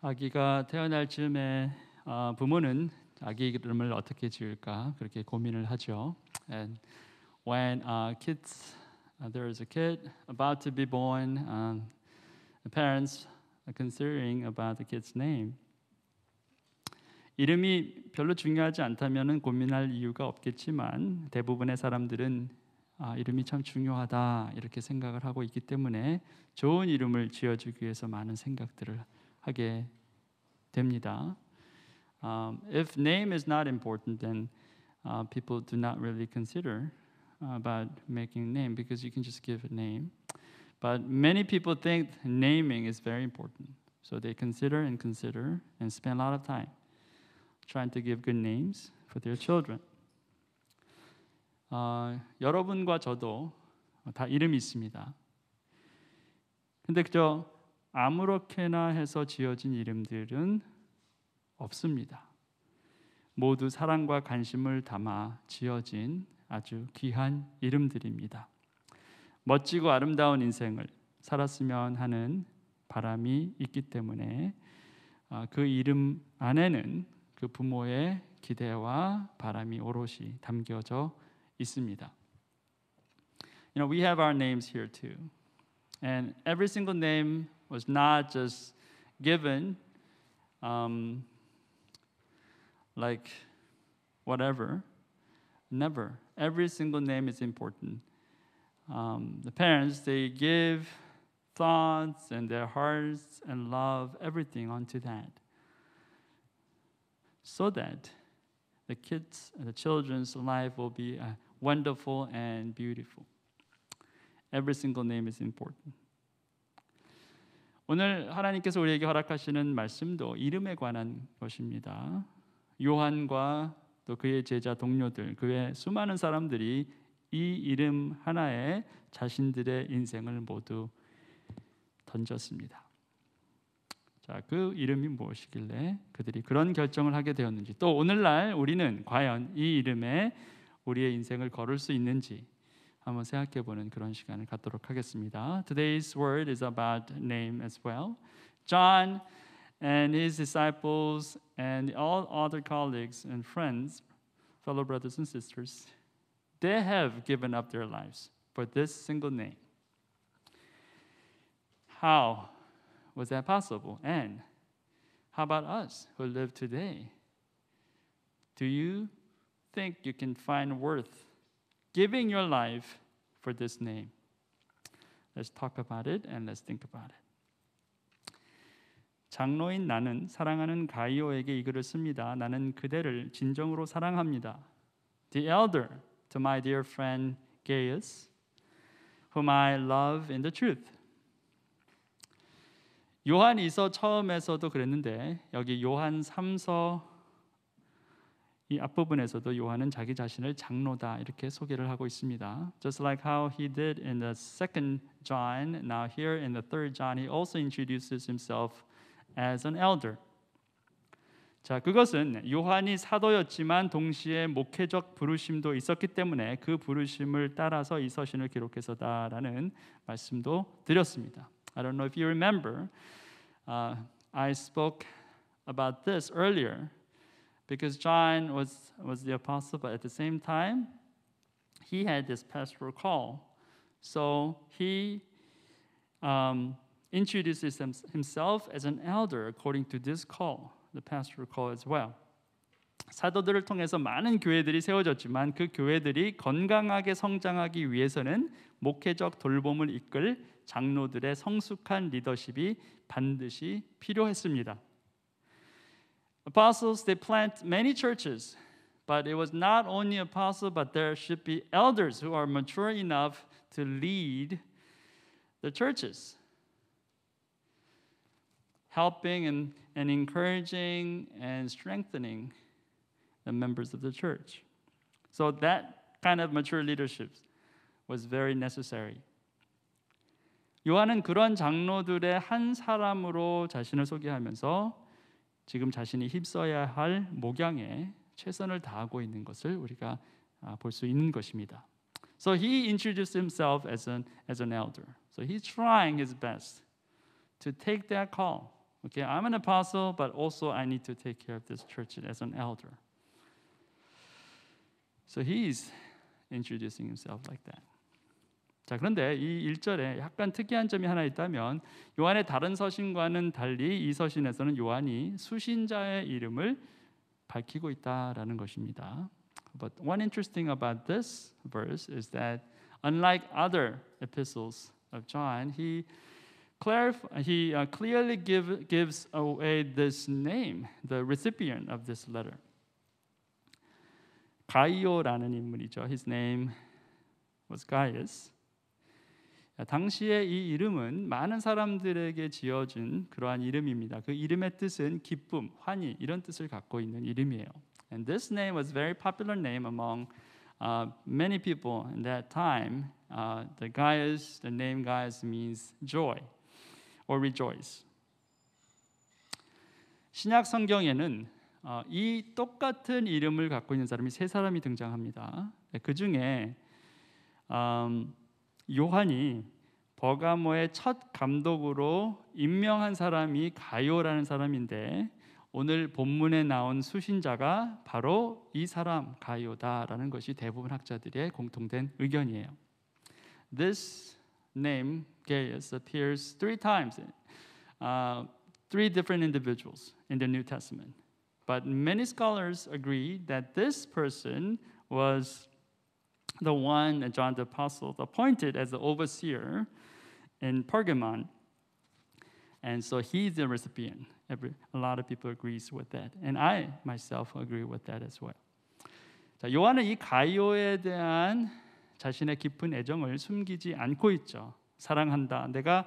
아기가 태어날 즈음에 부모는 아기 이름을 어떻게 지을까 그렇게 고민을 하죠. And when there is a kid about to be born, the parents are considering about the kid's name. 이름이 별로 중요하지 않다면은 고민할 이유가 없겠지만 대부분의 사람들은 이름이 참 중요하다 이렇게 생각을 하고 있기 때문에 좋은 이름을 지어주기 위해서 많은 생각들을 하게 됩니다. If name is not important, then people do not really consider about making a name because you can just give a name. But many people think naming is very important, so they consider and spend a lot of time trying to give good names for their children. 여러분과 저도 다 이름이 있습니다. 근데 그저 아무렇게나 해서 지어진 이름들은 없습니다. 모두 사랑과 관심을 담아 지어진 아주 귀한 이름들입니다. 멋지고 아름다운 인생을 살았으면 하는 바람이 있기 때문에 그 이름 안에는 그 부모의 기대와 바람이 오롯이 담겨져 있습니다. You know, we have our names here too. And every single name was not just given like whatever. Never. Every single name is important. The parents, they give thoughts and their hearts and love, everything onto that. So that the children's life will be wonderful and beautiful. Every single name is important. 오늘 하나님께서 우리에게 허락하시는 말씀도 이름에 관한 것입니다. 요한과 또 그의 제자 동료들, 그의 수많은 사람들이 이 이름 하나에 자신들의 인생을 모두 던졌습니다. 자, 그 이름이 무엇이길래 그들이 그런 결정을 하게 되었는지, 또 오늘날 우리는 과연 이 이름에 우리의 인생을 걸을 수 있는지 한번 생각해보는 그런 시간을 갖도록 하겠습니다. Today's word is about name as well. John and his disciples and all other colleagues and friends, fellow brothers and sisters, they have given up their lives for this single name. How was that possible? And how about us who live today? Do you think you can find worth giving your life for this name? Let's talk about it and let's think about it. 장로인 나는 사랑하는 가이오에게 이 글을 씁니다. 나는 그대를 진정으로 사랑합니다. The elder to my dear friend Gaius, whom I love in the truth. 요한이서 처음에서도 그랬는데 여기 요한 3서 이 앞부분에서도 요한은 자기 자신을 장로다 이렇게 소개를 하고 있습니다. Just like how he did in the second John, now here in the third John, he also introduces himself as an elder. 자, 그것은 요한이 사도였지만 동시에 목회적 부르심도 있었기 때문에 그 부르심을 따라서 이 서신을 기록해서다라는 말씀도 드렸습니다. I don't know if you remember, I spoke about this earlier because John was the apostle, but at the same time, he had this pastoral call. So he introduces himself as an elder according to this call, the pastoral call as well. 사도들을 통해서 많은 교회들이 세워졌지만 그 교회들이 건강하게 성장하기 위해서는 목회적 돌봄을 이끌 장로들의 성숙한 리더십이 반드시 필요했습니다. Apostles, they plant many churches, but it was not only apostles, but there should be elders who are mature enough to lead the churches, helping and encouraging and strengthening the members of the church. So that kind of mature leadership was very necessary. 요한은 그런 장로들의 한 사람으로 자신을 소개하면서 지금 자신이 힘써야 할 목양에 최선을 다하고 있는 것을 우리가 볼 수 있는 것입니다. So he introduced himself as an elder. So he's trying his best to take that call Okay, I'm an apostle, but also I need to take care of this church as an elder. So he's introducing himself like that. 자, 그런데 이 1절에 약간 특이한 점이 하나 있다면 요한의 다른 서신과는 달리 이 서신에서는 요한이 수신자의 이름을 밝히고 있다라는 것입니다. But one interesting about this verse is that unlike other epistles of John, he clearly gives away this name, the recipient of this letter. 가이오라는 인물이죠. His name was Gaius. 당시에 이 이름은 많은 사람들에게 지어준 그러한 이름입니다. 그 이름의 뜻은 기쁨, 환희 이런 뜻을 갖고 있는 이름이에요. And this name was very popular name among many people in that time. The name Gaius means joy or rejoice. 신약 성경에는 이 똑같은 이름을 갖고 있는 사람이 세 사람이 등장합니다. 그 중에 요한이 버가모의 첫 감독으로 임명한 사람이 가이오라는 사람인데 오늘 본문에 나온 수신자가 바로 이 사람 가이오다라는 것이 대부분 학자들의 공통된 의견이에요. This name Gaius appears 3 times, 3 different individuals in the New Testament. But many scholars agree that this person was the one that John the Apostle appointed as the overseer in Pergamon. And so he's the recipient. A lot of people agrees with that. And I myself agree with that as well. 자, 요한은 이 가이오에 대한 자신의 깊은 애정을 숨기지 않고 있죠. 사랑한다. 내가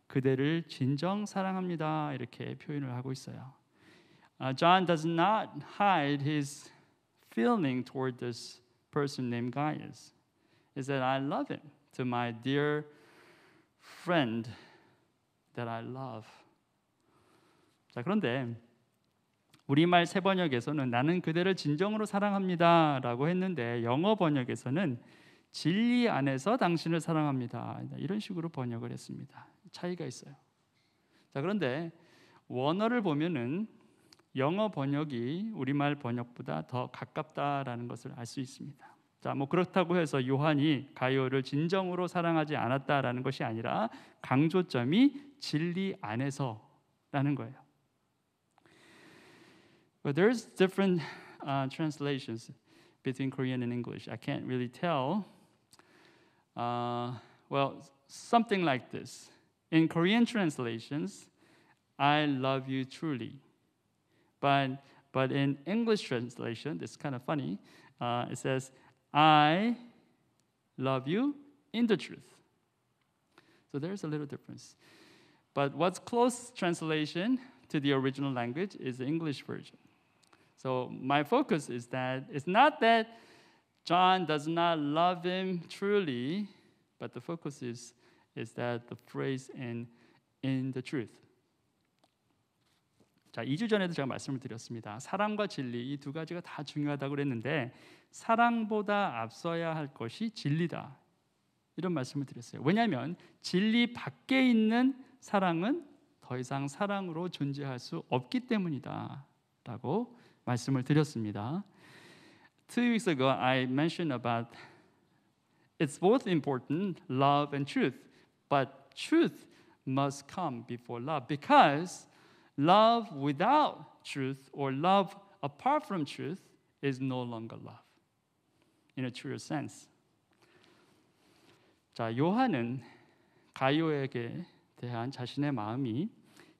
그대를 진정 사랑합니다. 이렇게 표현을 하고 있어요. John does not hide his feeling toward this person named Gaius. He said, I love him to my dear friend that I love. 자, 그런데 우리말 새 번역에서는 나는 그대를 진정으로 사랑합니다라고 했는데 영어 번역에서는 진리 안에서 당신을 사랑합니다. 이런 식으로 번역을 했습니다. 차이가 있어요. 자, 그런데 원어를 보면은 영어 번역이 우리말 번역보다 더 가깝다라는 것을 알 수 있습니다. 자, 뭐 그렇다고 해서 요한이 가이오를 진정으로 사랑하지 않았다라는 것이 아니라 강조점이 진리 안에서라는 거예요. But there's different translations between Korean and English. I can't really tell. Well, something like this. In Korean translations, I love you truly. But in English translation, it's kind of funny. It says, I love you in the truth. So there's a little difference. But what's close translation to the original language is the English version. So my focus is that it's not that John does not love him truly, but the focus is that the phrase in the truth. 자, 2주 전에도 제가 말씀을 드렸습니다. 사랑과 진리 이 두 가지가 다 중요하다고 그랬는데 사랑보다 앞서야 할 것이 진리다. 이런 말씀을 드렸어요. 왜냐하면 진리 밖에 있는 사랑은 더 이상 사랑으로 존재할 수 없기 때문이다라고 말씀을 드렸습니다. 2 weeks ago I mentioned about it's both important, love and truth, but truth must come before love because love without truth or love apart from truth is no longer love in a truer sense. 자, 요한은 가이오에게 대한 자신의 마음이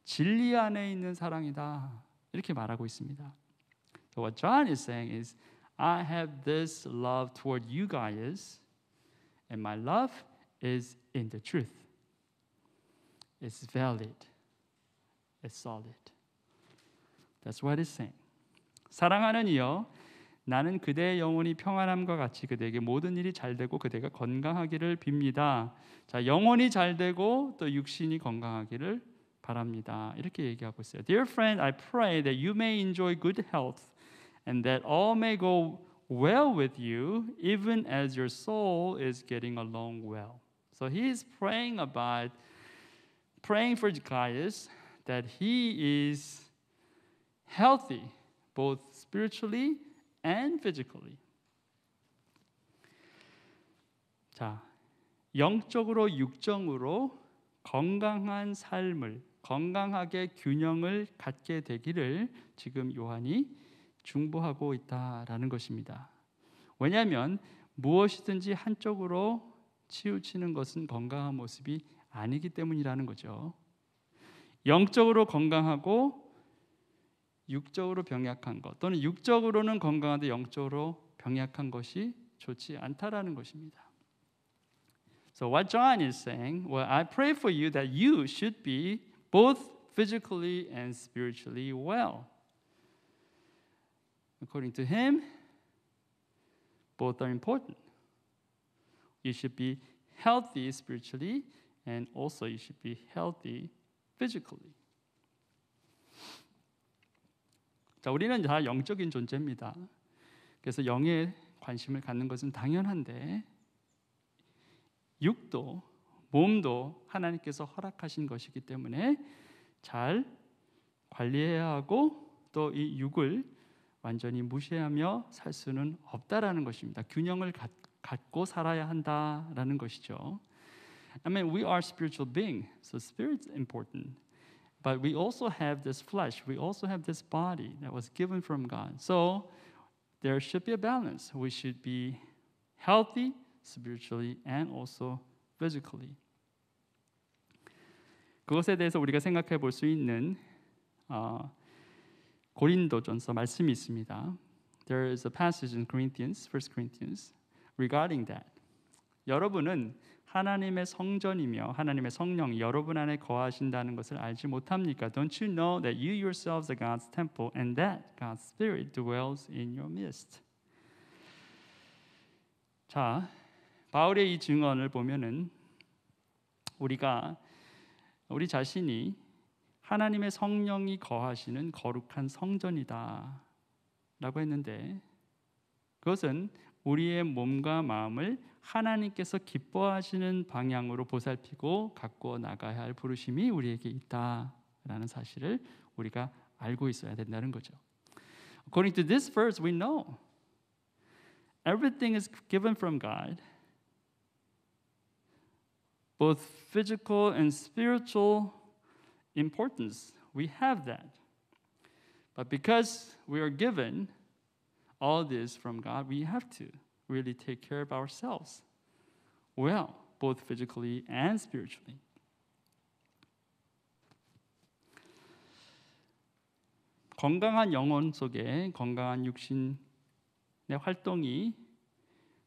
진리 안에 있는 사랑이다 이렇게 말하고 있습니다. So what John is saying is, I have this love toward you guys, and my love is in the truth. It's valid. It's solid. That's what it's saying. 사랑하는 이여, 나는 그대의 영혼이 평안함과 같이 그대에게 모든 일이 잘 되고 그대가 건강하기를 빕니다. 자, 영혼이 잘 되고 또 육신이 건강하기를 바랍니다. 이렇게 얘기하고 있어요. Dear friend, I pray that you may enjoy good health and that all may go well with you, even as your soul is getting along well. So he is praying for Gaius that he is healthy, both spiritually and physically. 자, 영적으로 육정으로 건강한 삶을, 건강하게 균형을 갖게 되기를 지금 요한이 중보하고 있다라는 것입니다. 왜냐하면 무엇이든지 한쪽으로 치우치는 것은 건강한 모습이 아니기 때문이라는 거죠. 영적으로 건강하고 육적으로 병약한 것, 또는 육적으로는 건강한데 영적으로 병약한 것이 좋지 않다라는 것입니다. So what John is saying, well, I pray for you that you should be both physically and spiritually well. According to him, both are important. You should be healthy spiritually and also you should be healthy physically. 자, 우리는 다 영적인 존재입니다. 그래서 영에 관심을 갖는 것은 당연한데 육도, 몸도 하나님께서 허락하신 것이기 때문에 잘 관리해야 하고 또 이 육을 완전히 무시하며 살 수는 없다라는 것입니다. 균형을 갖고 살아야 한다라는 것이죠. I mean, we are spiritual beings, so spirit's important. But we also have this flesh, we also have this body that was given from God. So there should be a balance. We should be healthy spiritually and also physically. 그것에 대해서 우리가 생각해 볼 수 있는 고린도전서 말씀이 있습니다. There is a passage in Corinthians, 1 Corinthians, regarding that. 여러분은 하나님의 성전이며 하나님의 성령이 여러분 안에 거하신다는 것을 알지 못합니까? Don't you know that you yourselves are God's temple and that God's Spirit dwells in your midst? 자, 바울의 이 증언을 보면은 우리 자신이 하나님의 성령이 거하시는 거룩한 성전이다 라고 했는데 그것은 우리의 몸과 마음을 하나님께서 기뻐하시는 방향으로 보살피고 가꾸어 나가야 할 부르심이 우리에게 있다라는 사실을 우리가 알고 있어야 된다는 거죠. According to this verse, we know everything is given from God, both physical and spiritual importance. We have that. But because we are given all this from God, we have to really take care of ourselves well, both physically and spiritually. 건강한 영혼 속에 건강한 육신의 활동이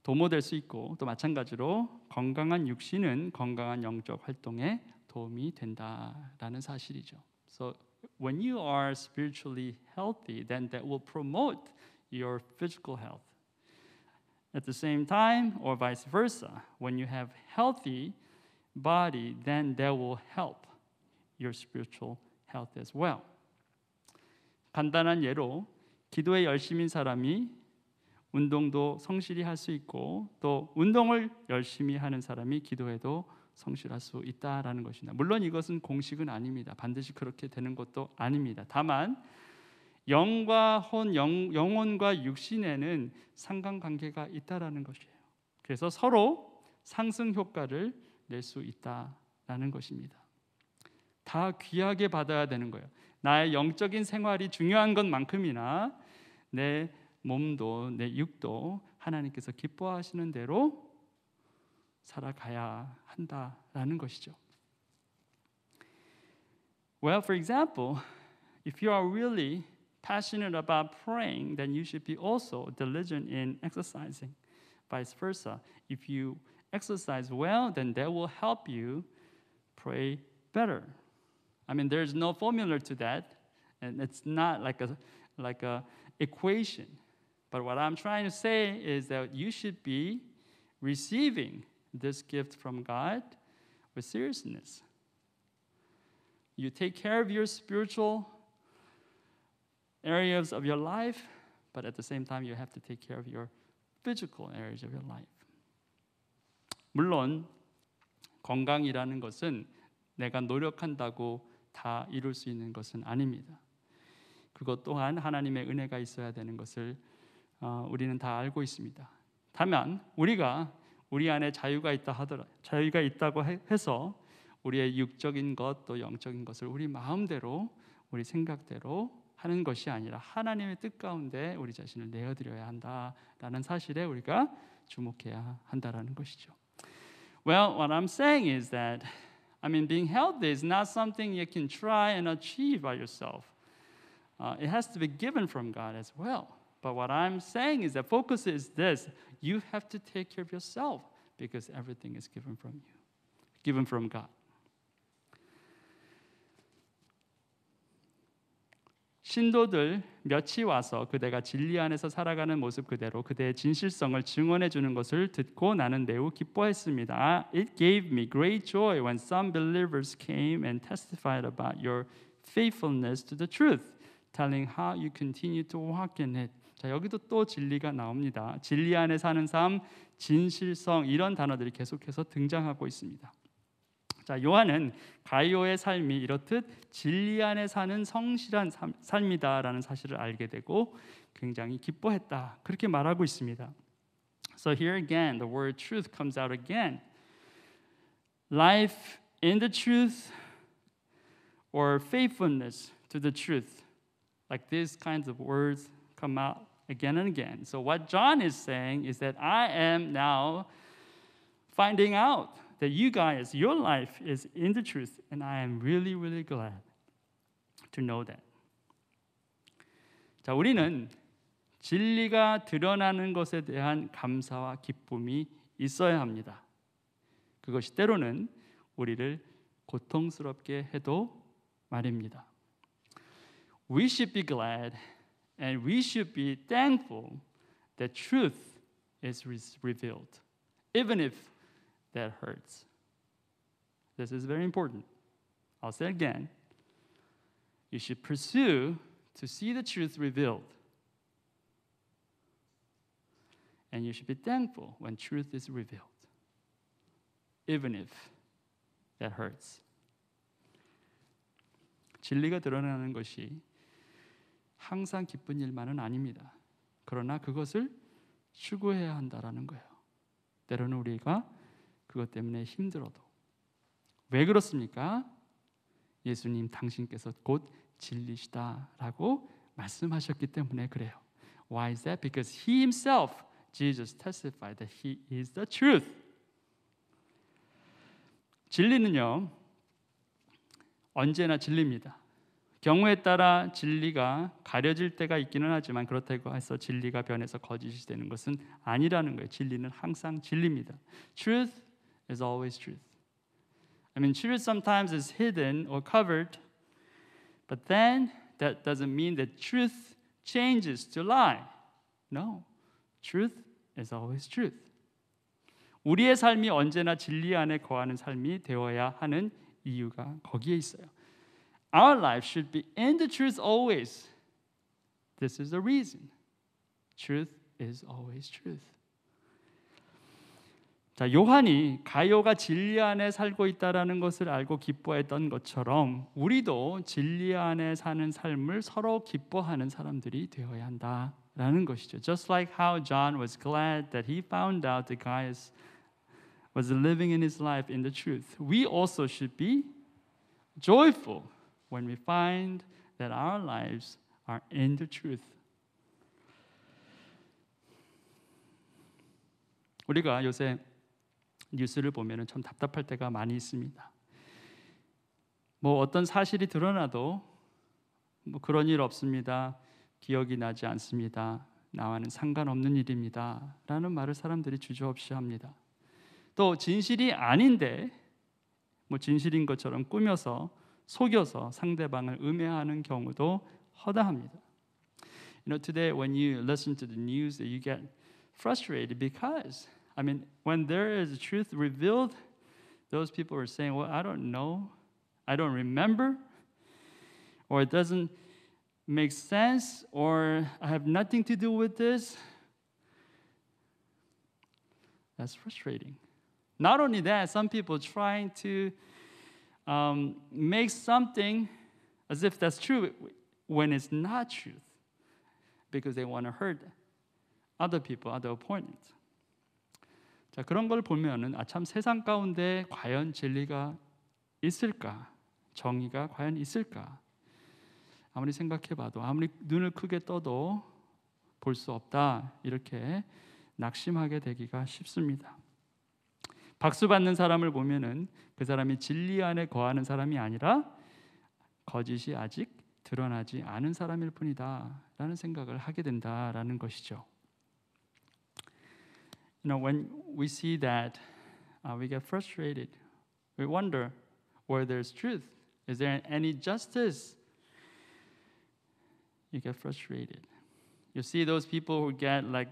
도모될 수 있고 또 마찬가지로 건강한 육신은 건강한 영적 활동에 도움이 된다라는 사실이죠. So when you are spiritually healthy, then that will promote your physical health. At the same time, or vice versa, when you have healthy body, then that will help your spiritual health as well. 간단한 예로 기도에 열심인 사람이 운동도 성실히 할 수 있고 또 운동을 열심히 하는 사람이 기도에도 성실할 수 있다라는 것입니다. 물론 이것은 공식은 아닙니다. 반드시 그렇게 되는 것도 아닙니다. 다만 영혼과 육신에는 상관관계가 있다라는 것이에요. 그래서 서로 상승 효과를 낼 수 있다라는 것입니다. 다 귀하게 받아야 되는 거예요. 나의 영적인 생활이 중요한 것만큼이나 내 몸도 내 육도 하나님께서 기뻐하시는 대로 살아가야 한다라는 것이죠. Well, for example, if you are really passionate about praying, then you should be also diligent in exercising. Vice versa. If you exercise well, then that will help you pray better. I mean, there's no formula to that, and it's not like a equation. But what I'm trying to say is that you should be receiving this gift from God with seriousness. You take care of your spiritual areas of your life, but at the same time you have to take care of your physical areas of your life. 물론 건강이라는 것은 내가 노력한다고 다 이룰 수 있는 것은 아닙니다. 그것 또한 하나님의 은혜가 있어야 되는 것을 우리는 다 알고 있습니다. 다만 우리가 우리 안에 자유가 있다 하더라, 자유가 있다고 해서 우리의 육적인 것 또 영적인 것을 우리 마음대로 우리 생각대로 하는 것이 아니라 하나님의 뜻 가운데 우리 자신을 내어드려야 한다라는 사실에 우리가 주목해야 한다라는 것이죠. Well, what I'm saying is that being healthy is not something you can try and achieve by yourself. It has to be given from God as well. But what I'm saying is the focus is this: you have to take care of yourself because everything is given from you, given from God. 신도들 몇이 와서 그대가 진리 안에서 살아가는 모습 그대로 그대의 진실성을 증언해 주는 것을 듣고 나는 매우 기뻐했습니다. It gave me great joy when some believers came and testified about your faithfulness to the truth, telling how you continue to walk in it. 자, 여기도 또 진리가 나옵니다. 진리 안에 사는 삶, 진실성 이런 단어들이 계속해서 등장하고 있습니다. 자, 요한은 가이오의 삶이 이렇듯 진리 안에 사는 성실한 삶이다라는 사실을 알게 되고 굉장히 기뻐했다. 그렇게 말하고 있습니다. So here again, the word truth comes out again. Life in the truth or faithfulness to the truth. Like these kinds of words come out again and again. So what John is saying is that I am now finding out that you guys, your life is in the truth, and I am really, really glad to know that. 자, 우리는 진리가 드러나는 것에 대한 감사와 기쁨이 있어야 합니다. 그것이 때로는 우리를 고통스럽게 해도 말입니다. We should be glad and we should be thankful that truth is revealed, even if that hurts. This is very important. I'll say it again. You should pursue to see the truth revealed. And you should be thankful when truth is revealed, even if that hurts. 진리가 드러나는 것이 항상 기쁜 일만은 아닙니다. 그러나 그것을 추구해야 한다라는 거예요. 때로는 우리가 그것 때문에 힘들어도. 왜 그렇습니까? 예수님 당신께서 곧 진리시다라고 말씀하셨기 때문에 그래요. Why is that? Because He Himself, Jesus, testified that He is the truth. 진리는요, 언제나 진리입니다. 경우에 따라 진리가 가려질 때가 있기는 하지만 그렇다고 해서 진리가 변해서 거짓이 되는 것은 아니라는 거예요. 진리는 항상 진리입니다. Truth is always truth. Truth sometimes is hidden or covered, but then that doesn't mean that truth changes to lie. No, truth is always truth. 우리의 삶이 언제나 진리 안에 거하는 삶이 되어야 하는 이유가 거기에 있어요. Our life should be in the truth always. This is the reason. Truth is always truth. 자, 요한이 가이오가 진리 안에 살고 있다라는 것을 알고 기뻐했던 것처럼 우리도 진리 안에 사는 삶을 서로 기뻐하는 사람들이 되어야 한다라는 것이죠. Just like how John was glad that he found out that Gaius was living in his life in the truth, we also should be joyful when we find that our lives are in the truth. 우리가 요새 뉴스를 보면은 참 답답할 때가 많이 있습니다. 뭐 어떤 사실이 드러나도 뭐 그런 일 없습니다. 기억이 나지 않습니다. 나와는 상관없는 일입니다. 라는 말을 사람들이 주저없이 합니다. 또 진실이 아닌데 뭐 진실인 것처럼 꾸며서 속여서 상대방을 음해하는 경우도 허다합니다. Today when you listen to the news, you get frustrated because when there is truth revealed, those people are saying, well, I don't know, I don't remember, or it doesn't make sense, or I have nothing to do with this. That's frustrating. Not only that, some people trying to make something as if that's true when it's not truth, because they want to hurt other people, other opponents. 자, 그런 걸 보면은 참 세상 가운데 과연 진리가 있을까? 정의가 과연 있을까? 아무리 생각해봐도, 아무리 눈을 크게 떠도 볼 수 없다, 이렇게 낙심하게 되기가 쉽습니다. 박수 받는 사람을 보면은 그 사람이 진리 안에 거하는 사람이 아니라 거짓이 아직 드러나지 않은 사람일 뿐이다 라는 생각을 하게 된다라는 것이죠. When we see that, we get frustrated. We wonder where there's truth. Is there any justice? You get frustrated. You see those people who get like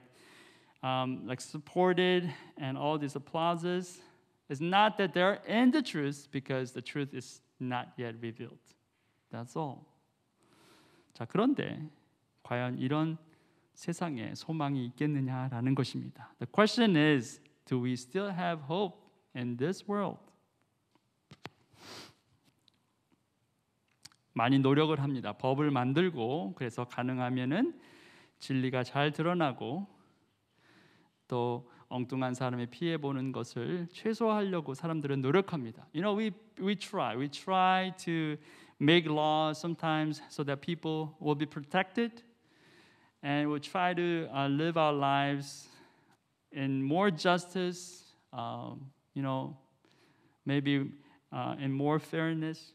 supported and all these applauses. It's not that they're in the truth, because the truth is not yet revealed. That's all. 자, 그런데 과연 이런 세상에 소망이 있겠느냐라는 것입니다. The question is, do we still have hope in this world? 많이 노력을 합니다. 법을 만들고, 그래서 가능하면은 진리가 잘 드러나고, 또 엉뚱한 사람의 피해 보는 것을 최소화하려고 사람들은 노력합니다. We try to make laws sometimes so that people will be protected, and we'll try to live our lives in more justice, maybe in more fairness.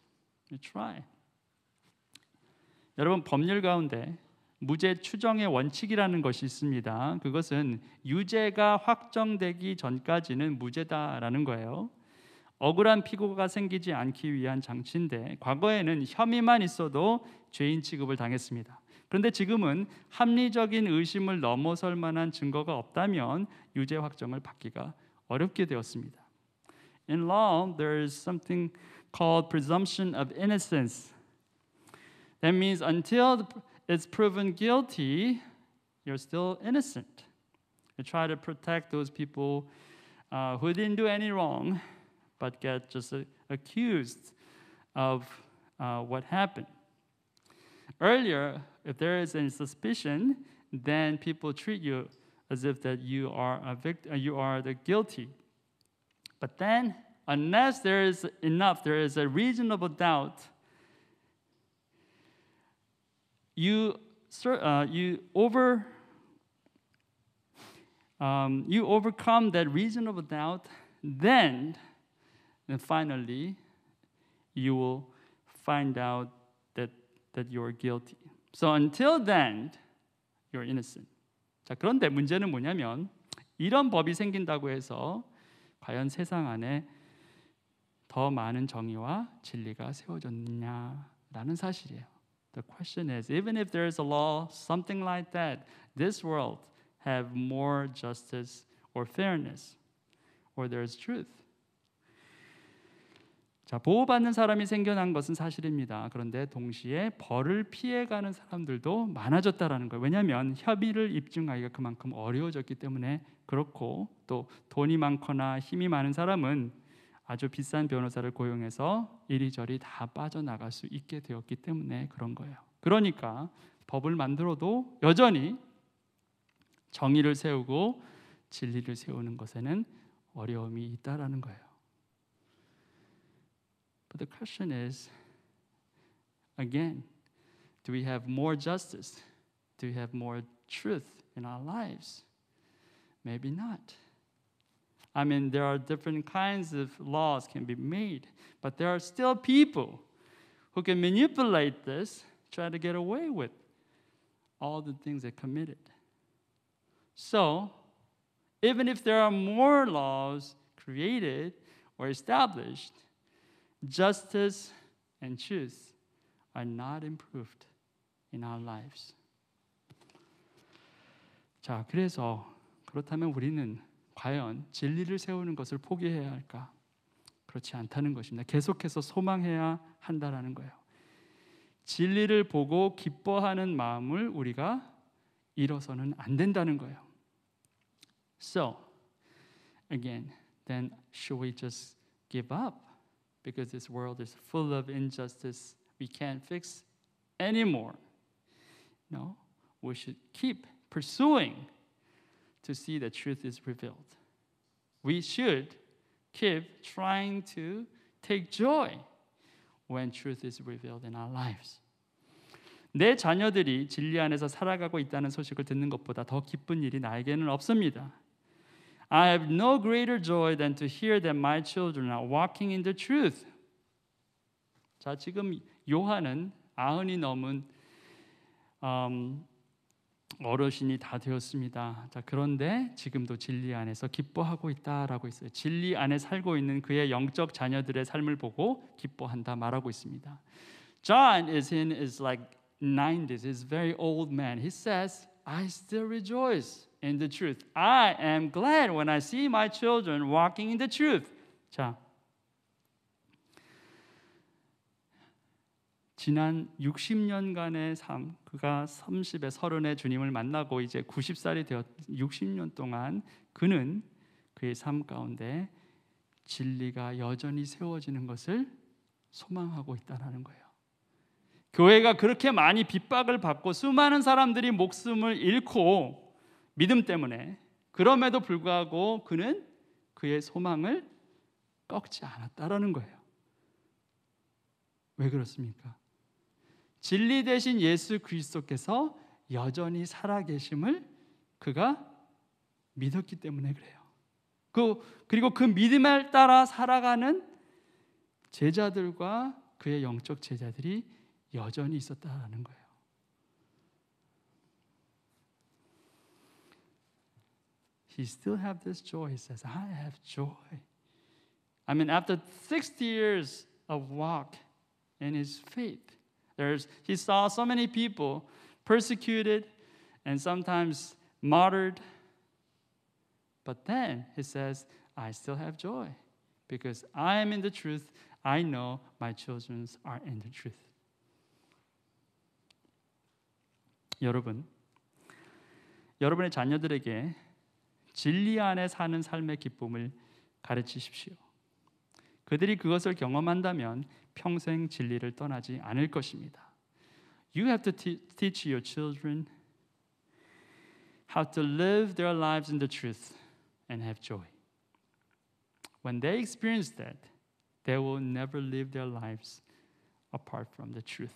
We try. 여러분, 법률 가운데 무죄 추정의 원칙이라는 것이 있습니다. 그것은 유죄가 확정되기 전까지는 무죄다라는 거예요. 억울한 피고가 생기지 않기 위한 장치인데, 과거에는 혐의만 있어도 죄인 취급을 당했습니다. 그런데 지금은 합리적인 의심을 넘어설 만한 증거가 없다면 유죄 확정을 받기가 어렵게 되었습니다. In law, there is something called presumption of innocence. That means until it's proven guilty, you're still innocent. You try to protect those people who didn't do any wrong, but get just accused of what happened. Earlier, if there is any suspicion, then people treat you as if that you are a victim, you are the guilty. But then, unless there is a reasonable doubt, you overcome that reasonable doubt, then finally you will find out that you're guilty. So until then, you're innocent. 자, 그런데 문제는 뭐냐면, 이런 법이 생긴다고 해서 과연 세상 안에 더 많은 정의와 진리가 세워졌느냐라는 사실이에요. The question is, even if there is a law, something like that, this world have more justice or fairness, or there is truth. 자, 보호받는 사람이 생겨난 것은 사실입니다. 그런데 동시에 벌을 피해가는 사람들도 많아졌다라는 거예요. 왜냐하면 협의를 입증하기가 그만큼 어려워졌기 때문에 그렇고, 또 돈이 많거나 힘이 많은 사람은 아주 비싼 변호사를 고용해서 이리저리 다 빠져나갈 수 있게 되었기 때문에 그런 거예요. 그러니까 법을 만들어도 여전히 정의를 세우고 진리를 세우는 것에는 어려움이 있다라는 거예요. But the question is, again, do we have more justice? Do we have more truth in our lives? Maybe not. I mean, there are different kinds of laws can be made, but there are still people who can manipulate this, try to get away with all the things they committed. So, even if there are more laws created or established, justice and truth are not improved in our lives. 자, 그래서 그렇다면 우리는 과연 진리를 세우는 것을 포기해야 할까? 그렇지 않다는 것입니다. 계속해서 소망해야 한다라는 거예요. 진리를 보고 기뻐하는 마음을 우리가 잃어서는 안 된다는 거예요. So, again, then should we just give up? because this world is full of injustice we can't fix anymore. No, we should keep pursuing to see the truth is revealed. We should keep trying to take joy when truth is revealed in our lives. 내 자녀들이 진리 안에서 살아가고 있다는 소식을 듣는 것보다 더 기쁜 일이 나에게는 없습니다. I have no greater joy than to hear that my children are walking in the truth. 자, 지금 요한은 90이 넘은 어르신이 다 되었습니다. 자, 그런데 지금도 진리 안에서 기뻐하고 있다라고 있어요. 진리 안에 살고 있는 그의 영적 자녀들의 삶을 보고 기뻐한다 말하고 있습니다. John is like 90s. He's a very old man. He says, I still rejoice in the truth. I am glad when I see my children walking in the truth. 자, 지난 60년간의 삶, 그가 30에 30에 주님을 만나고 이제 90살이 되었 60년 동안 그는 그의 삶 가운데 진리가 여전히 세워지는 것을 소망하고 있다는 거예요. 교회가 그렇게 많이 핍박을 받고 수많은 사람들이 목숨을 잃고 믿음 때문에 그럼에도 불구하고 그는 그의 소망을 꺾지 않았다라는 거예요. 왜 그렇습니까? 진리 대신 예수 그리스도께서 여전히 살아계심을 그가 믿었기 때문에 그래요. 그리고 그 믿음을 따라 살아가는 제자들과 그의 영적 제자들이 여전히 있었다는 거예요. He still have this joy. He says, I have joy. I mean, after 60 years of walk in his faith, he saw so many people persecuted and sometimes martyred. But then he says, I still have joy because I am in the truth. I know my children are in the truth. 여러분의 자녀들에게 진리 안에 사는 삶의 기쁨을 가르치십시오. 그들이 그것을 경험한다면 평생 진리를 떠나지 않을 것입니다. You have to teach your children how to live their lives in the truth and have joy. When they experience that, they will never live their lives apart from the truth.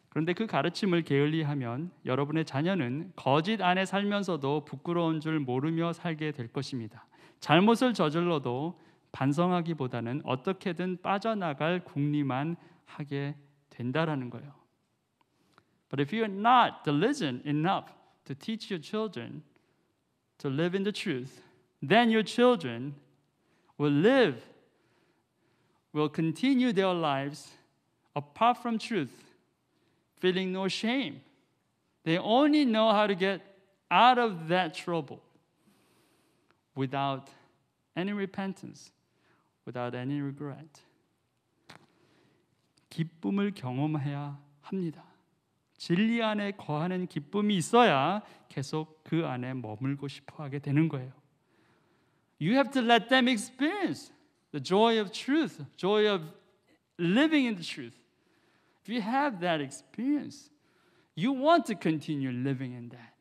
그런데 그 가르침을 게을리하면 여러분의 자녀는 거짓 안에 살면서도 부끄러운 줄 모르며 살게 될 것입니다. 잘못을 저질러도 반성하기보다는 어떻게든 빠져나갈 궁리만 하게 된다라는 거예요. But if you're not diligent enough to teach your children to live in the truth, then your children will continue their lives apart from truth, feeling no shame. They only know how to get out of that trouble without any repentance, without any regret. 기쁨을 경험해야 합니다. 진리 안에 거하는 기쁨이 있어야 계속 그 안에 머물고 싶어 하게 되는 거예요. You have to let them experience the joy of truth, joy of living in the truth. If you have that experience, you want to continue living in that.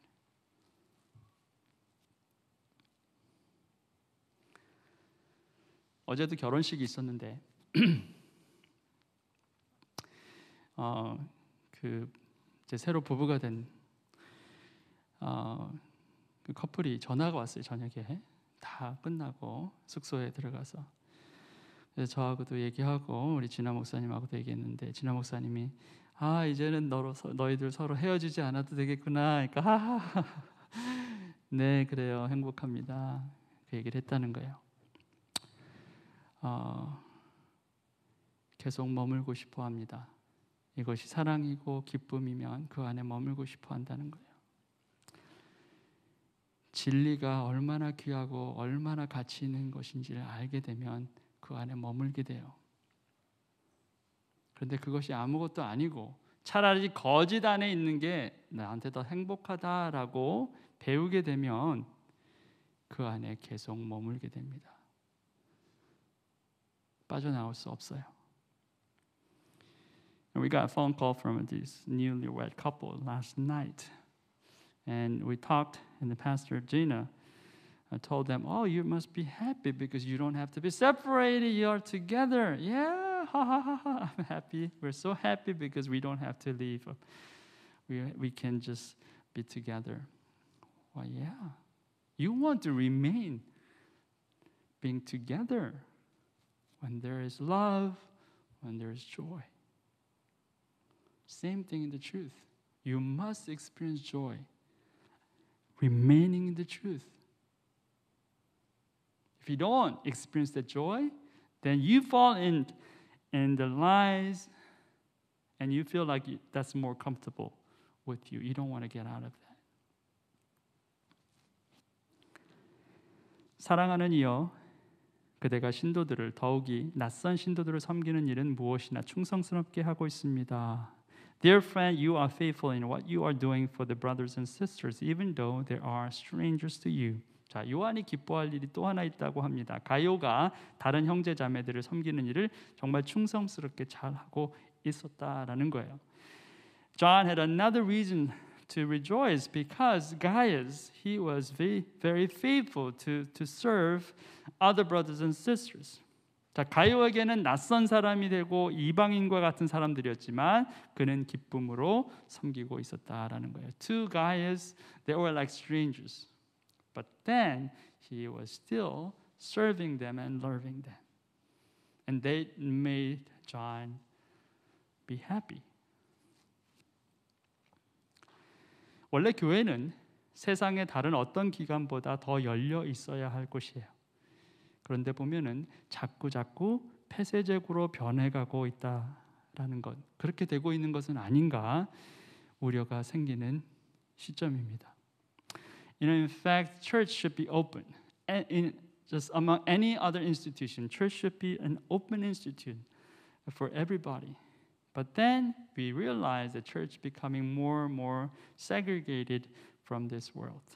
어제도 결혼식이 있었는데 이제 새로 부부가 된 그 커플이 전화가 왔어요. 저녁에 다 끝나고 숙소에 들어가서 그래서 저하고도 얘기하고 우리 진아 목사님하고도 얘기했는데 진아 목사님이 이제는 너희들 서로 헤어지지 않아도 되겠구나. 그러니까 네 그래요 행복합니다. 그 얘기를 했다는 거예요. 계속 머물고 싶어 합니다. 이것이 사랑이고 기쁨이면 그 안에 머물고 싶어 한다는 거예요. 진리가 얼마나 귀하고 얼마나 가치 있는 것인지를 알게 되면 그 안에 머물게 돼요. 그런데 그것이 아무것도 아니고 차라리 거짓 안에 있는 게 나한테 더 행복하다라고 배우게 되면 그 안에 계속 머물게 됩니다. 빠져나올 수 없어요. And we got a phone call from this newlywed couple last night. And we talked, and the pastor Gina told them, "Oh, you must be happy because you don't have to be separated. You are together." Yeah, ha ha ha ha. I'm happy. We're so happy because we don't have to leave. We can just be together. Well, yeah. You want to remain being together when there is love, when there is joy. Same thing in the truth. You must experience joy, remaining in the truth. If you don't experience the joy, then you fall in the lies, and you feel like that's more comfortable with you. You don't want to get out of that. 사랑하는 이여, 그대가 신도들을 더욱이 낯선 신도들을 섬기는 일은 무엇이나 충성스럽게 하고 있습니다. Dear friend, you are faithful in what you are doing for the brothers and sisters, even though there are strangers to you. 자, 요한이 기뻐할 일이 또 하나 있다고 합니다. 가요가 다른 형제 자매들을 섬기는 일을 정말 충성스럽게 잘하고 있었다라는 거예요. John had another reason to rejoice because Gaius, he was very faithful to serve other brothers and sisters. 자, 가요에게는 낯선 사람이 되고 이방인과 같은 사람들이었지만 그는 기쁨으로 섬기고 있었다라는 거예요. To Gaius, they were like strangers. But then he was still serving them and loving them. And they made John be happy. 원래 교회는 세상의 다른 어떤 기관보다 더 열려 있어야 할 곳이에요. 그런데 보면은 자꾸 폐쇄적으로 변해가고 있다라는 것, 그렇게 되고 있는 것은 아닌가 우려가 생기는 시점입니다. In fact, church should be open. Just among any other institution, church should be an open institute for everybody. But then we realize the church becoming more and more segregated from this world.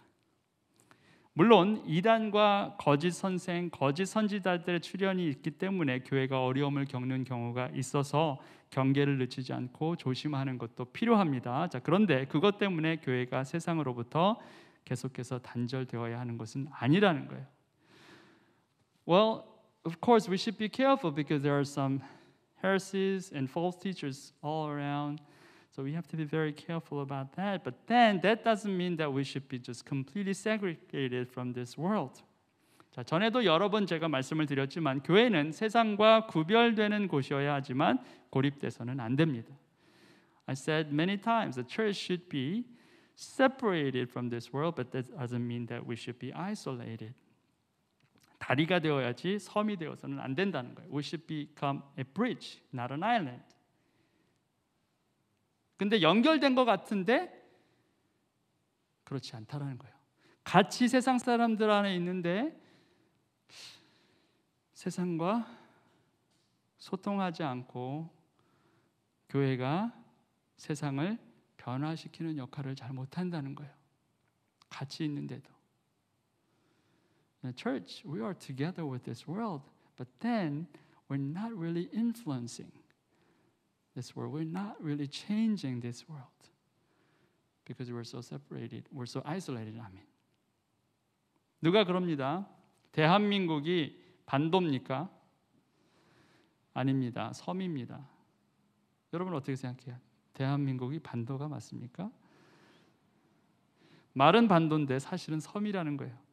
물론 이단과 거짓 선생, 거짓 선지자들의 출현이 있기 때문에 교회가 어려움을 겪는 경우가 있어서 경계를 늦추지 않고 조심하는 것도 필요합니다. 자, 그런데 그것 때문에 교회가 세상으로부터 계속해서 단절되어야 하는 것은 아니라는 거예요. Well, of course we should be careful because there are some heresies and false teachers all around. So we have to be very careful about that. But then that doesn't mean that we should be just completely segregated from this world. 자, 전에도 여러 번 제가 말씀을 드렸지만 교회는 세상과 구별되는 곳이어야 하지만 고립돼서는 안 됩니다. I said many times the church should be separated from this world, but that doesn't mean that we should be isolated. 다리가 되어야지 섬이 되어서는 안 된다는 거예요. We should become a bridge, not an island. 근데 연결된 것 같은데 그렇지 않다라는 거예요. 같이 세상 사람들 안에 있는데 세상과 소통하지 않고 교회가 세상을 변화시키는 역할을 잘 못한다는 거예요. 같이 있는데도. In the church, we are together with this world, but then we're not really influencing this world. We're not really changing this world because we're so separated. We're so isolated. I mean. 누가 그럽니다. 대한민국이 반도입니까? 아닙니다. 섬입니다. 여러분 어떻게 생각해요? 대한민국이 반도가 맞습니까? 말은 반도인데 사실은 섬이라는 거예요.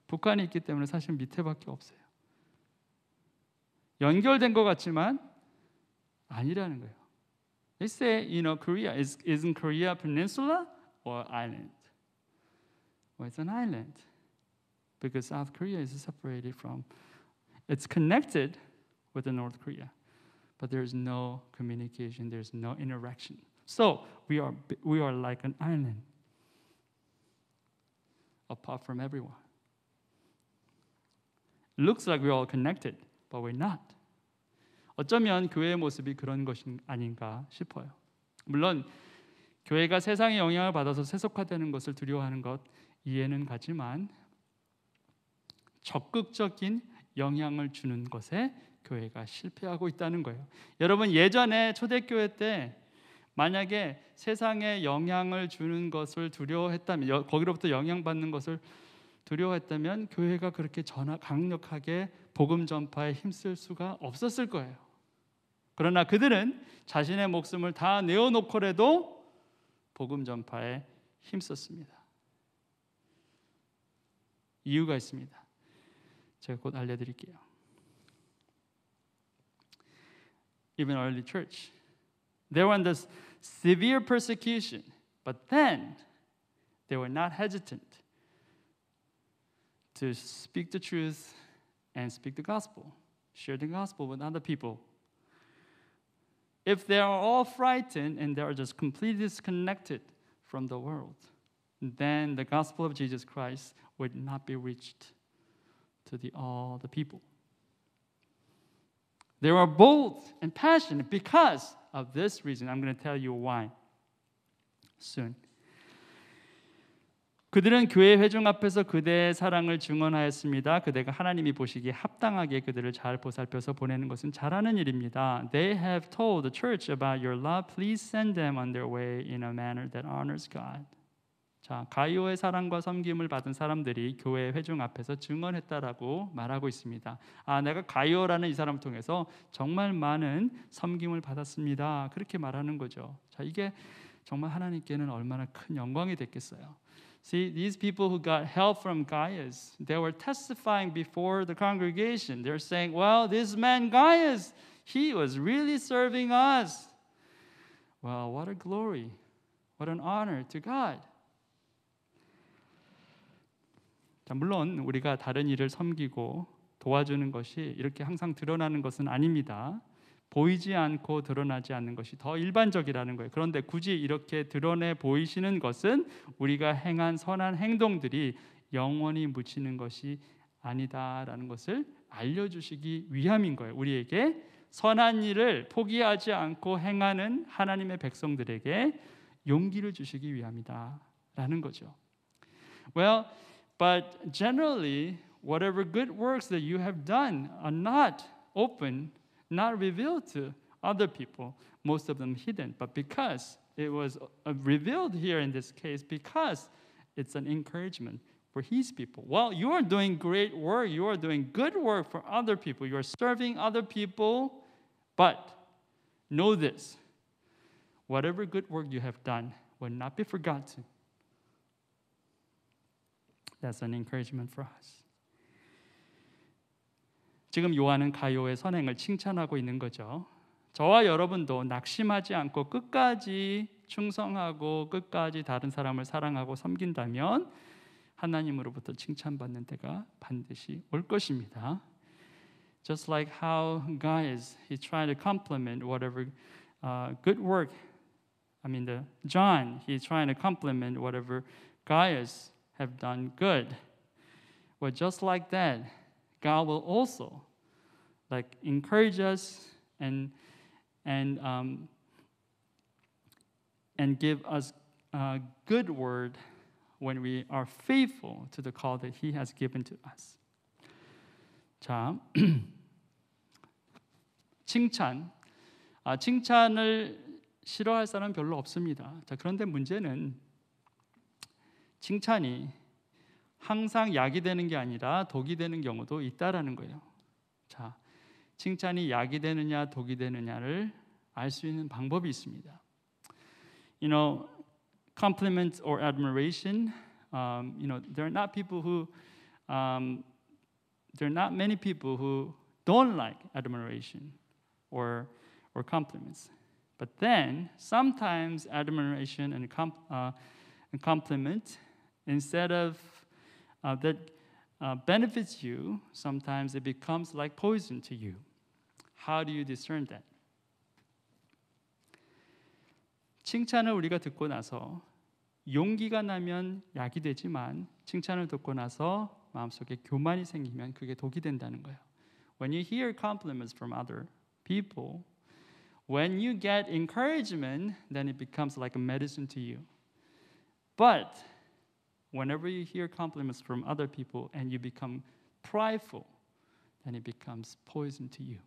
북한이 있기 때문에 사실 밑에밖에 없어요. 연결된 것 같지만 아니라는 거예요. They say, Korea isn't Korea a peninsula or island? Well, it's an island because South Korea is separated from. It's connected with the North Korea, but there's no communication. There's no interaction. So we are like an island apart from everyone. It looks like we're all connected, but we're not. 어쩌면 교회의 모습이 그런 것이 아닌가 싶어요. 물론 교회가 세상의 영향을 받아서 세속화되는 것을 두려워하는 것 이해는 가지만 적극적인 영향을 주는 것에 교회가 실패하고 있다는 거예요. 여러분, 예전에 초대교회 때 만약에 세상에 영향을 주는 것을 두려워했다면, 거기로부터 영향받는 것을 두려워했다면 교회가 그렇게 강력하게 복음 전파에 힘쓸 수가 없었을 거예요. 그러나 그들은 자신의 목숨을 다 내어놓고라도 복음 전파에 힘썼습니다. 이유가 있습니다. 제가 곧 알려드릴게요. Even early church, they were under severe persecution, but then they were not hesitant to speak the truth and speak the gospel, share the gospel with other people. If they are all frightened and they are just completely disconnected from the world, then the gospel of Jesus Christ would not be reached to all the people. They were bold and passionate because of this reason. I'm going to tell you why soon. 그들은 교회 회중 앞에서 그대의 사랑을 증언하였습니다. 그대가 하나님이 보시기에 합당하게 그들을 잘 보살펴서 보내는 것은 잘하는 일입니다. They have told the church about your love. Please send them on their way in a manner that honors God. 자, 가이오의 사랑과 섬김을 받은 사람들이 교회 회중 앞에서 증언했다라고 말하고 있습니다. 내가 가이오라는 이 사람을 통해서 정말 많은 섬김을 받았습니다. 그렇게 말하는 거죠. 자, 이게 정말 하나님께는 얼마나 큰 영광이 됐겠어요. See, these people who got help from Gaius, they were testifying before the congregation. They're saying, well, this man Gaius, he was really serving us. Well, what a glory. What an honor to God. 자, 물론 우리가 다른 일을 섬기고 도와주는 것이 이렇게 항상 드러나는 것은 아닙니다. 보이지 않고 드러나지 않는 것이 더 일반적이라는 거예요. 그런데 굳이 이렇게 드러내 보이시는 것은 우리가 행한 선한 행동들이 영원히 묻히는 것이 아니다라는 것을 알려주시기 위함인 거예요. 우리에게 선한 일을 포기하지 않고 행하는 하나님의 백성들에게 용기를 주시기 위함이다라는 거죠. Well, but generally, whatever good works that you have done are not open, not revealed to other people, most of them hidden. But because it was revealed here in this case, because it's an encouragement for His people. Well, you are doing great work. You are doing good work for other people. You are serving other people. But know this, whatever good work you have done will not be forgotten. That's an encouragement for us. 지금 요한은 가이오의 선행을 칭찬하고 있는 거죠. 저와 여러분도 낙심하지 않고 끝까지 충성하고 끝까지 다른 사람을 사랑하고 섬긴다면 하나님으로부터 칭찬받는 때가 반드시 올 것입니다. Just like how Gaius, he tried to compliment whatever good work. John, he's trying to compliment whatever Gaius have done good. Well, just like that, God will also encourage us and give us a good word when we are faithful to the call that He has given to us. 자, 칭찬을 싫어할 사람 별로 없습니다. 자, 그런데 문제는 칭찬이 항상 약이 되는 게 아니라 독이 되는 경우도 있다라는 거예요. 자, 칭찬이 약이 되느냐 독이 되느냐를 알 수 있는 방법이 있습니다. You know, compliment or admiration. There are not many people who don't like admiration or compliments. But then sometimes admiration and compliment, instead of that benefits you, sometimes it becomes like poison to you. How do you discern that? 칭찬을 우리가 듣고 나서 용기가 나면 약이 되지만 칭찬을 듣고 나서 마음속에 교만이 생기면 그게 독이 된다는 거예요. When you hear compliments from other people, when you get encouragement, then it becomes like a medicine to you. But whenever you hear compliments from other people and you become prideful, then it becomes poison to you.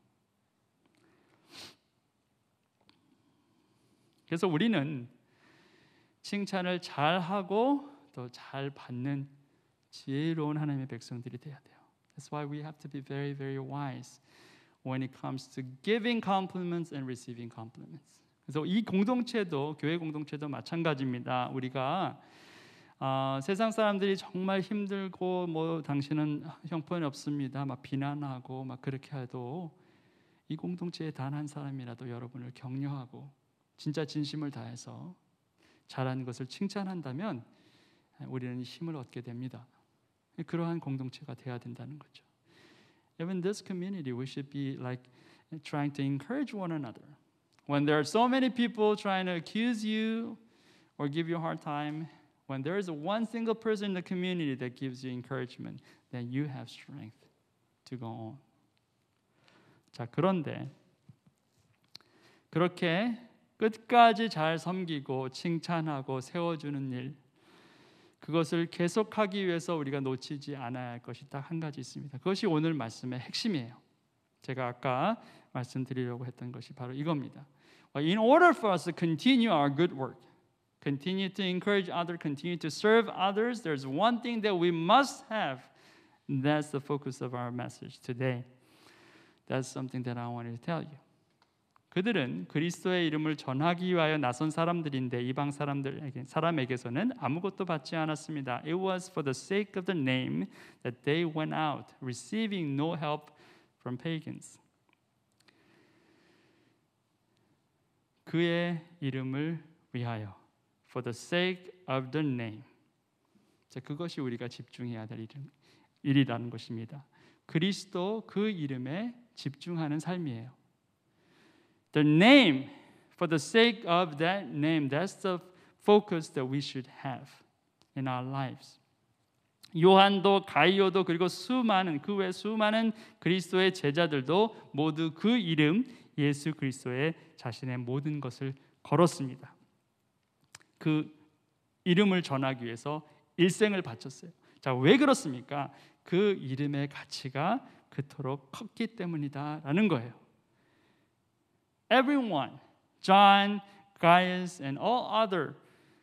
그래서 우리는 칭찬을 잘하고 또 잘 받는 지혜로운 하나님의 백성들이 돼야 돼요. That's why we have to be very, very wise when it comes to giving compliments and receiving compliments. 그래서 이 공동체도, 교회 공동체도 마찬가지입니다. 우리가 세상 사람들이 정말 힘들고 뭐 당신은 형편이 없습니다 막 비난하고 막 그렇게 해도 이 공동체의 단 한 사람이라도 여러분을 격려하고 진짜 진심을 다해서 잘한 것을 칭찬한다면 우리는 힘을 얻게 됩니다. 그러한 공동체가 돼야 된다는 거죠. Even this community, we should be like trying to encourage one another. When there are so many people trying to accuse you or give you a hard time, when there is one single person in the community that gives you encouragement, then you have strength to go on. 자, 그런데 그렇게 끝까지 잘 섬기고 칭찬하고 세워주는 일, 그것을 계속하기 위해서 우리가 놓치지 않아야 할 것이 딱 한 가지 있습니다. 그것이 오늘 말씀의 핵심이에요. 제가 아까 말씀드리려고 했던 것이 바로 이겁니다. In order for us to continue our good work, continue to encourage others, continue to serve others, there's one thing that we must have. That's the focus of our message today. That's something that I wanted to tell you. 그들은 그리스도의 이름을 전하기 위하여 나선 사람들인데 이방 사람에게서는 아무것도 받지 않았습니다. It was for the sake of the name that they went out, receiving no help from pagans. 그의 이름을 위하여, for the sake of the name. 자, 그것이 우리가 집중해야 될 일이라는 것입니다. 그리스도 그 이름에 집중하는 삶이에요. The name, for the sake of that name, that's the focus that we should have in our lives. 요한도 가이오도 그리고 그 외 수많은 그리스도의 제자들도 모두 그 이름 예수 그리스도의 자신의 모든 것을 걸었습니다. 그 이름을 전하기 위해서 일생을 바쳤어요. 자, 왜 그렇습니까? 그 이름의 가치가 그토록 컸기 때문이다라는 거예요. Everyone, John, Gaius, and all other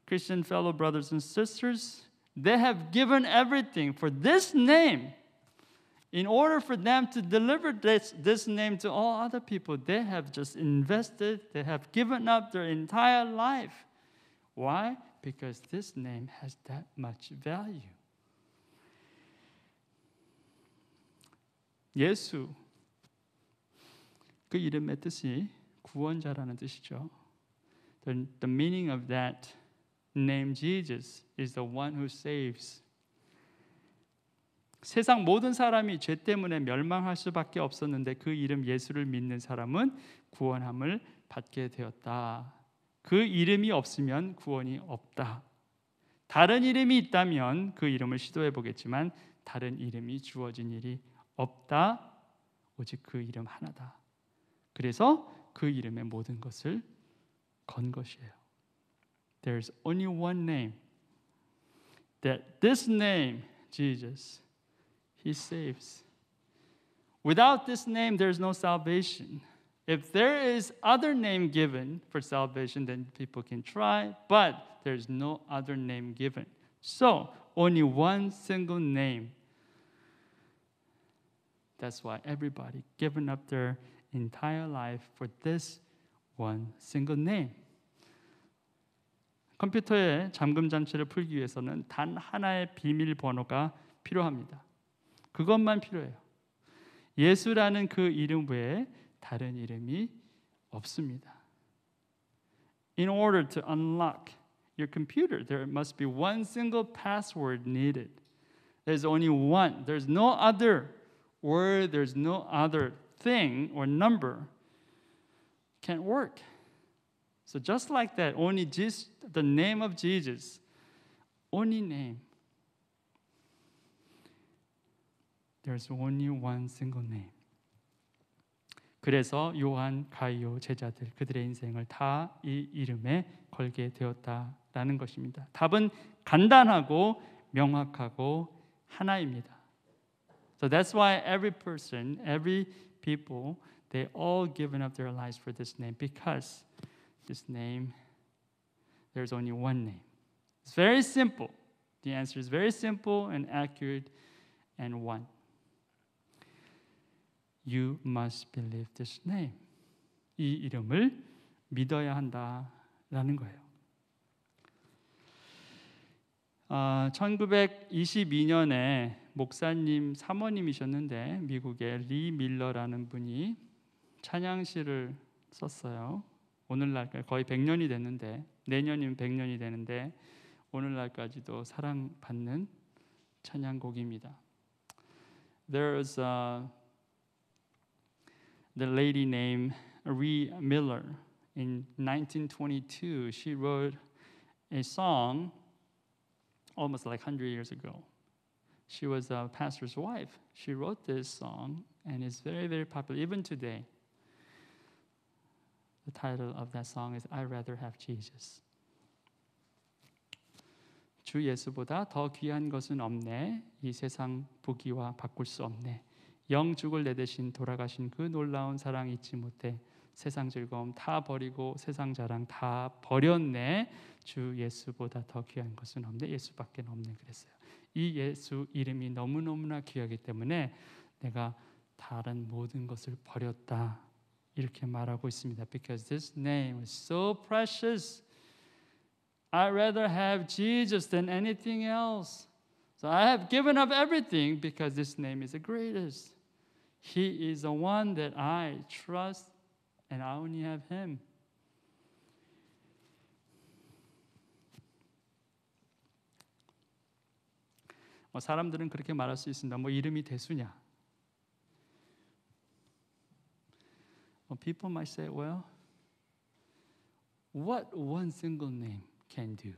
Christian fellow brothers and sisters, they have given everything for this name. In order for them to deliver this name to all other people, they have just invested, they have given up their entire life. Why? Because this name has that much value. 예수, 그 이름의 뜻이 구원자라는 뜻이죠. The meaning of that name Jesus is the one who saves. 세상 모든 사람이 죄 때문에 멸망할 수밖에 없었는데 그 이름 예수를 믿는 사람은 구원함을 받게 되었다. 그 이름이 없으면 구원이 없다. 다른 이름이 있다면 그 이름을 시도해 보겠지만 다른 이름이 주어진 일이 없다. 오직 그 이름 하나다. 그래서 그 이름의 모든 것을 건 것이에요. There's only one name. That this name, Jesus, He saves. Without this name, there's no salvation. If there is other name given for salvation, then people can try, but there's no other name given. So, only one single name. That's why everybody given up their entire life for this one single name. 컴퓨터의 잠금 장치를 풀기 위해서는 단 하나의 비밀번호가 필요합니다. 그것만 필요해요. 예수라는 그 이름 외에 다른 이름이 없습니다. In order to unlock your computer, there must be one single password needed. There's only one. There's no other word, there's no other thing or number can't work. So just like that, only just the name of Jesus, only name. There's only one single name. 그래서 요한, 가이오 제자들 그들의 인생을 다 이 이름에 걸게 되었다라는 것입니다. 답은 간단하고 명확하고 하나입니다. So that's why every person, every people, they all given up their lives for this name because this name, there's only one name. It's very simple. The answer is very simple and accurate and one. You must believe this name. 이 이름을 믿어야 한다라는 거예요. 1922년에 목사님 사모님이셨는데 미국의 리 밀러라는 분이 찬양시를 썼어요. 오늘날까지 거의 100년이 됐는데 내년이면 100년이 되는데 오늘날까지도 사랑받는 찬양곡입니다. There's the lady named Ree Miller. In 1922, she wrote a song almost like 100 years ago. She was a pastor's wife. She wrote this song and it's very, very popular even today. The title of that song is I'd Rather Have Jesus. 주 예수보다 더 귀한 것은 없네. 이 세상 부귀와 바꿀 수 없네. 영죽을 내 대신 돌아가신 그 놀라운 사랑 잊지 못해. 세상 즐거움 다 버리고 세상 자랑 다 버렸네. 주 예수보다 더 귀한 것은 없네. 예수밖에 없네 그랬어요. 이 예수 이름이 너무너무나 귀하기 때문에 내가 다른 모든 것을 버렸다. 이렇게 말하고 있습니다. Because this name is so precious. I'd rather have Jesus than anything else. So I have given up everything because this name is the greatest. He is the one that I trust and I only have Him. 사람들은 그렇게 말할 수 있습니다. 이름이 대수냐? People might say, well, what one single name can do?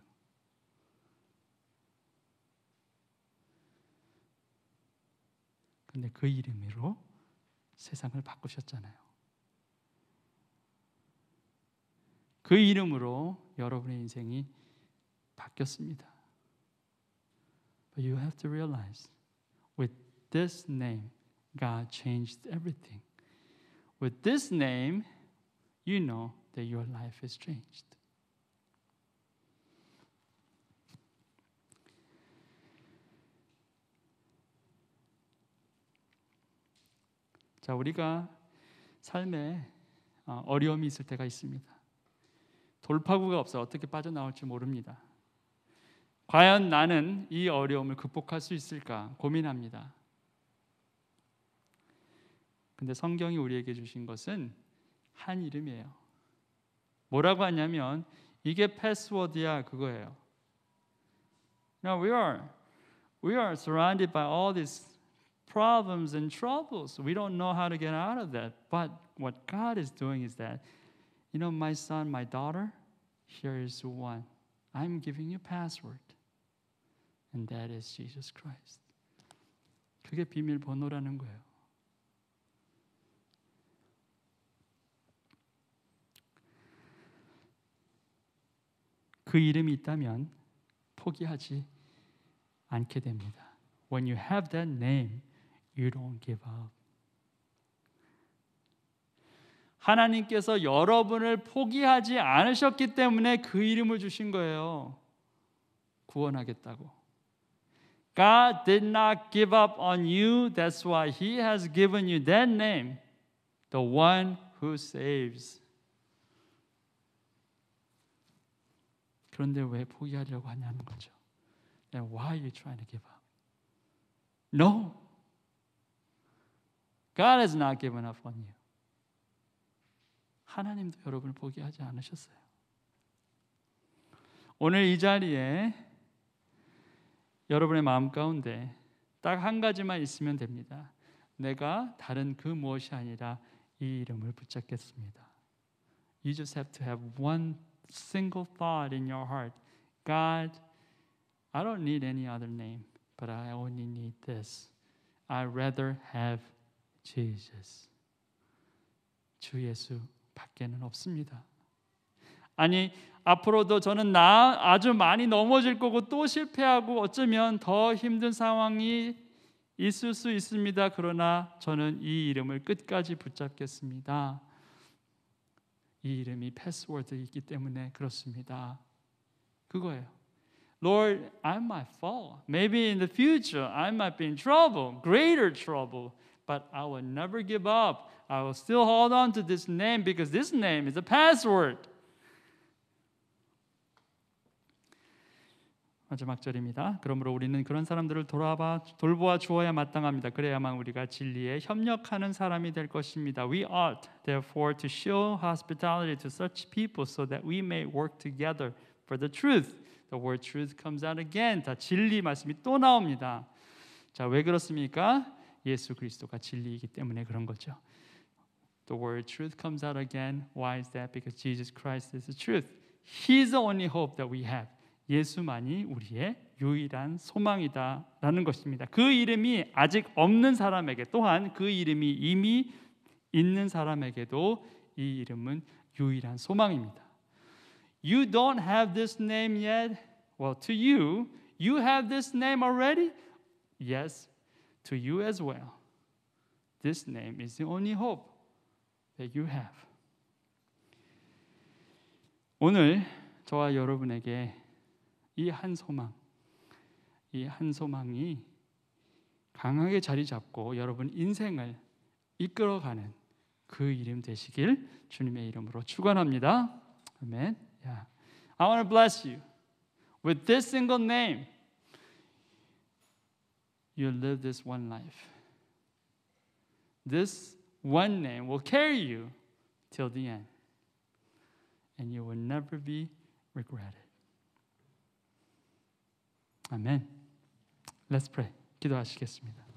근데 그 이름으로 세상을 바꾸셨잖아요. 그 이름으로 여러분의 인생이 바뀌었습니다. But you have to realize, with this name, God changed everything. With this name, you know that your life is changed. 자, 우리가 삶에 어려움이 있을 때가 있습니다. 돌파구가 없어 어떻게 빠져나올지 모릅니다. 과연 나는 이 어려움을 극복할 수 있을까 고민합니다. 근데 성경이 우리에게 주신 것은 한 이름이에요. 뭐라고 하냐면 이게 패스워드야 그거예요. Now we are surrounded by all these problems and troubles. We don't know how to get out of that. But what God is doing is that, my son, my daughter, here is one. I'm giving you a password. And that is Jesus Christ. 그게 비밀번호라는 거예요. 그 이름이 있다면 포기하지 않게 됩니다. When you have that name, you don't give up. 하나님께서 여러분을 포기하지 않으셨기 때문에 그 이름을 주신 거예요. 구원하겠다고. God did not give up on you. That's why He has given you that name, the one who saves. 그런데 왜 포기하려고 하냐는 거죠. Then why are you trying to give up? No. God has not given up on you. 하나님도 여러분을 포기하지 않으셨어요. 오늘 이 자리에 여러분의 마음 가운데 딱 한 가지만 있으면 됩니다. 내가 다른 그 무엇이 아니라 이 이름을 붙잡겠습니다. You just have to have one single thought in your heart. God, I don't need any other name, but I only need this. I'd rather have Jesus. 주 예수 밖에는 없습니다. 아니, 앞으로도 저는 아주 많이 넘어질 거고 또 실패하고 어쩌면 더 힘든 상황이 있을 수 있습니다. 그러나 저는 이 이름을 끝까지 붙잡겠습니다. 이 이름이 패스워드이기 때문에 그렇습니다. 그거예요. Lord, I might fall. Maybe in the future I might be in trouble, greater trouble. But I will never give up. I will still hold on to this name because this name is a password. 마지막 절입니다. 그러므로 우리는 그런 사람들을 돌보아 주어야 마땅합니다. 그래야만 우리가 진리에 협력하는 사람이 될 것입니다. We ought, therefore, to show hospitality to such people so that we may work together for the truth. The word truth comes out again. 다 진리 말씀이 또 나옵니다. 자, 왜 그렇습니까? 예수 그리스도가 진리이기 때문에 그런 거죠. The word truth comes out again. Why is that? Because Jesus Christ is the truth. He is the only hope that we have. 예수만이 우리의 유일한 소망이다라는 것입니다. 그 이름이 아직 없는 사람에게 또한 그 이름이 이미 있는 사람에게도 이 이름은 유일한 소망입니다. You don't have this name yet? Well, to you, you have this name already? Yes, to you as well. This name is the only hope that you have. 오늘 저와 여러분에게 이 한 소망이 강하게 자리 잡고 여러분 인생을 이끌어가는 그 이름 되시길 주님의 이름으로 축원합니다. 아멘. Yeah. I want to bless you with this single name. You live this one life. This one name will carry you till the end, and you will never be regretted. 아멘. Let's pray. 기도하시겠습니다.